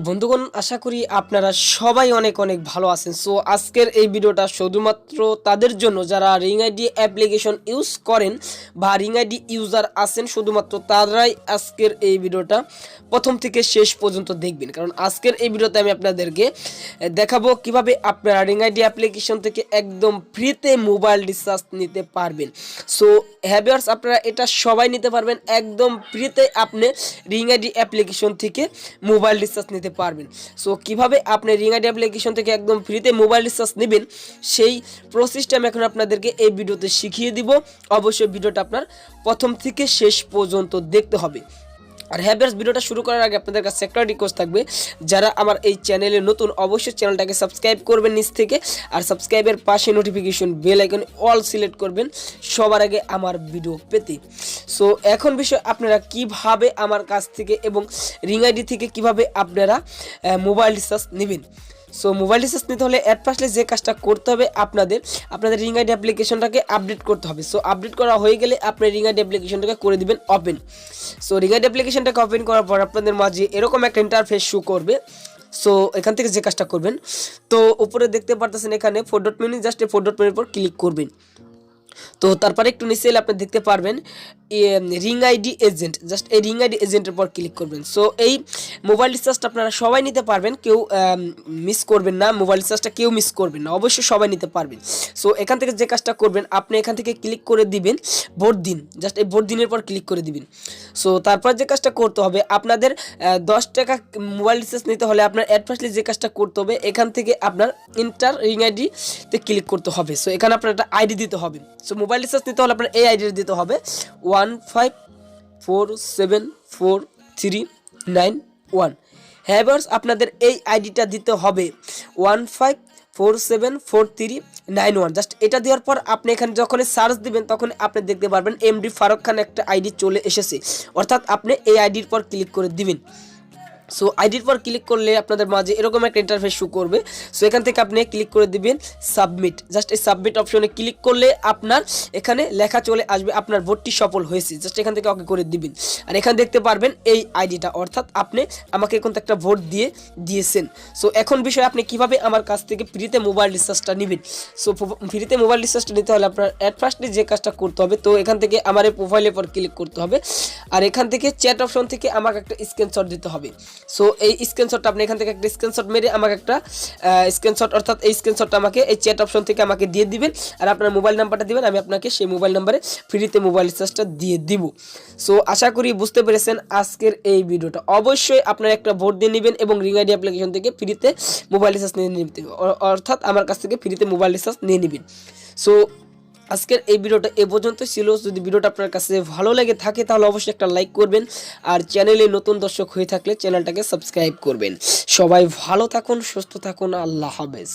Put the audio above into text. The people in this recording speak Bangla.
বন্ধুগণ আশা করি আপনারা সবাই অনেক অনেক ভালো আছেন। সো আজকের এই ভিডিওটা শুধুমাত্র তাদের জন্য যারা রিংআইডি অ্যাপ্লিকেশন ইউজ করেন বা রিংআইডি ইউজার আছেন, শুধুমাত্র তারাই আজকের এই ভিডিওটা প্রথম থেকে শেষ পর্যন্ত দেখবেন। কারণ আজকের এই ভিডিওতে আমি আপনাদেরকে দেখাবো কিভাবে আপনারা রিংআইডি অ্যাপ্লিকেশন থেকে একদম ফ্রিতে মোবাইল রিচার্জ নিতে পারবেন। সো হ্যাভিয়ার্স, আপনারা এটা সবাই নিতে পারবেন একদম ফ্রিতে। আপনি রিংআইডি অ্যাপ্লিকেশন থেকে মোবাইল রিচার্জ নিতে পারবেন। সো কিভাবে আপনি রিংআইডি অ্যাপ্লিকেশন থেকে একদম ফ্রিতে মোবাইল রিচার্জ নেবেন সেই প্রসেসটা আমি এখন আপনাদেরকে এই ভিডিওতে শিখিয়ে দিব। অবশ্যই ভিডিওটা আপনার প্রথম থেকে শেষ পর্যন্ত দেখতে হবে। আর হ্যাভিয়ার্স, ভিডিওটা শুরু করার আগে আপনাদের কাছে একটা রিকোয়েস্ট থাকবে, যারা আমার এই চ্যানেলে নতুন অবশ্যই চ্যানেলটাকে সাবস্ক্রাইব করবেন নিচ থেকে, আর সাবস্ক্রাইবের পাশে notification bell icon all select করবেন সবার আগে আমার ভিডিও পেতে। সো এখন বিষয়, আপনারা কিভাবে আমার কাছ থেকে এবং রিংআইডি থেকে কিভাবে আপনারা মোবাইল রিচার্জ নেবেন। সো মোবাইল রিচার্জ নিতে হলে অ্যাট ফার্স্টলি যে কাজটা করতে হবে, আপনাদের রিংআইডি অ্যাপ্লিকেশনটাকে আপডেট করতে হবে। সো আপডেট করা হয়ে গেলে আপনি রিংআইডি অ্যাপ্লিকেশনটাকে করে দিবেন ওপেন। সো রিংআইডি অ্যাপ্লিকেশনটাকে ওপেন করার পর আপনাদের মাঝে এরকম একটা ইন্টারফেস শো করবে। সো এখান থেকে যে কাজটা করবেন, তো উপরে দেখতে পারতেছেন এখানে 4 ডট মেনু, জাস্ট এই 4 ডট মেনুর উপর ক্লিক করবেন। তো তারপরে একটু নিচে এলে আপনি দেখতে পারবেন রিংআইডি এজেন্ট, জাস্ট এই রিংআইডি এজেন্টের পর ক্লিক করবেন। সো এই মোবাইল রিচার্জটা আপনারা সবাই নিতে পারবেন, কেউ মিস করবেন না। মোবাইল রিচার্জটা কেউ মিস করবেন না, অবশ্যই সবাই নিতে পারবেন। সো এখান থেকে যে কাজটা করবেন, আপনি এখান থেকে ক্লিক করে দিবেন ভোট দিন, জাস্ট এই ভোট দিনের পর ক্লিক করে দিবেন। সো তারপর যে কাজটা করতে হবে, আপনাদের 10 টাকা মোবাইল রিচার্জ নিতে হলে আপনার অ্যাট ফার্স্টলি যে কাজটা করতে হবে, এখান থেকে আপনার ইন্টার রিংআইডিতে ক্লিক করতে হবে। সো এখানে আপনার একটা আইডি দিতে হবে। সো মোবাইল রিচার্জ নিতে হলে আপনার এই আইডি দিতে হবে 15474391। হ্যাভিয়ার্স, আপনাদের এই আইডিটা দিতে হবে 15474391। জাস্ট এটা দেওয়ার পর আপনি এখানে যখন সার্চ দিবেন তখন আপনি দেখতে পারবেন এমডি ফারুক খান একটা আইডি চলে এসেছে, অর্থাৎ আপনি এই আইডির পর ক্লিক করে দিবেন। সো আইডির পর ক্লিক করলে আপনাদের মাঝে এরকম একটা ইন্টারফেস শো করবে। সো এখান থেকে আপনি ক্লিক করে দিবেন সাবমিট, জাস্ট এই সাবমিট অপশনে ক্লিক করলে আপনার এখানে লেখা চলে আসবে আপনার ভোটটি সফল হয়েছে। জাস্ট এখান থেকে ওকে করে দিবেন। আর এখানে দেখতে পারবেন এই আইডিটা, অর্থাৎ আপনি আমাকে এখন একটা ভোট দিয়েছেন। সো এখন বিষয়, আপনি কিভাবে আমার কাছ থেকে ফ্রিতে মোবাইল রিচার্জটা নেবেন। সো ফ্রিতে মোবাইল রিচার্জটা নিতে হলে আপনার অ্যাট ফার্স্টলি যে কাজটা করতে হবে, তো এখান থেকে আমার এই প্রোফাইলের পর ক্লিক করতে হবে। আর এখান থেকে চ্যাট অপশন থেকে আমাকে একটা স্ক্রিনশট দিতে হবে। সো এই স্ক্রিনশটটা আপনি এখান থেকে একটা স্ক্রিনশট মেরে আমাকে একটা স্ক্রিনশট, অর্থাৎ এই স্ক্রিনশটটা আমাকে এই চ্যাট অপশন থেকে আমাকে দিয়ে দিবেন। আর আপনার মোবাইল নাম্বারটা দিবেন, আমি আপনাকে সেই মোবাইল নাম্বারে ফ্রিতে মোবাইল রিচার্জটা দিয়ে দিব। সো আশা করি বুঝতে পেরেছেন আজকের এই ভিডিওটা। অবশ্যই আপনারা একটা ভোট দিয়ে নেবেন এবং রিংআইডি অ্যাপ্লিকেশন থেকে ফ্রিতে মোবাইল রিচার্জ নিয়ে নিতে, অর্থাৎ আমার কাছ থেকে ফ্রিতে মোবাইল রিচার্জ নিয়ে নেবেন। সো আজকের এই ভিডিওটা এ পর্যন্ত ছিল। যদি ভিডিওটা আপনার কাছে ভালো লেগে থাকে তাহলে অবশ্যই একটা লাইক করবেন, আর চ্যানেলে নতুন দর্শক হয়ে থাকলে চ্যানেলটাকে সাবস্ক্রাইব করবেন। সবাই ভালো থাকুন, সুস্থ থাকুন, আল্লাহ হাফেজ।